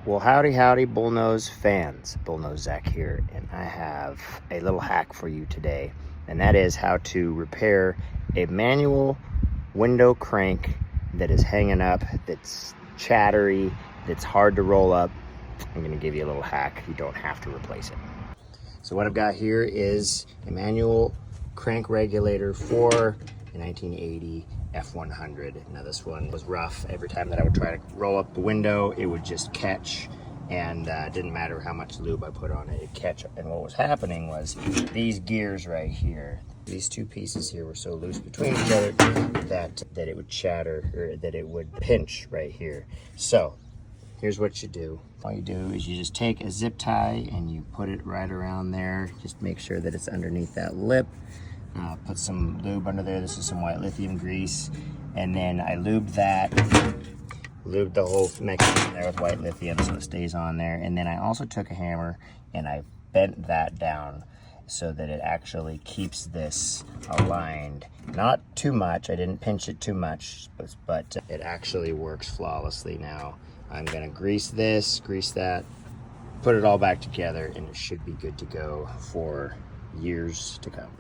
Well, howdy, Bullnose fans. Bullnose Zach here, and I have a little hack for you today, and that is how to repair a manual window crank that is hanging up, that's chattery, that's hard to roll up. I'm going to give you a little hack. You don't have to replace it. So what I've got here is a manual crank regulator for a 1980 f100. Now this one was rough. Every time that I would try to roll up the window, it would just catch, and didn't matter how much lube I put on it, it'd catch. And what was happening was these gears right here, these two pieces here were so loose between each other that it would chatter, or that it would pinch right here. So here's what you do. All you do is you just take a zip tie and you put it right around there. Just make sure that it's underneath that lip. Put some lube under there. This is some white lithium grease. And then I lubed the whole mechanism there with white lithium so it stays on there. And then I also took a hammer and I bent that down so that it actually keeps this aligned. Not too much, I didn't pinch it too much, but it actually works flawlessly now. I'm gonna grease this, grease that, put it all back together, and it should be good to go for years to come.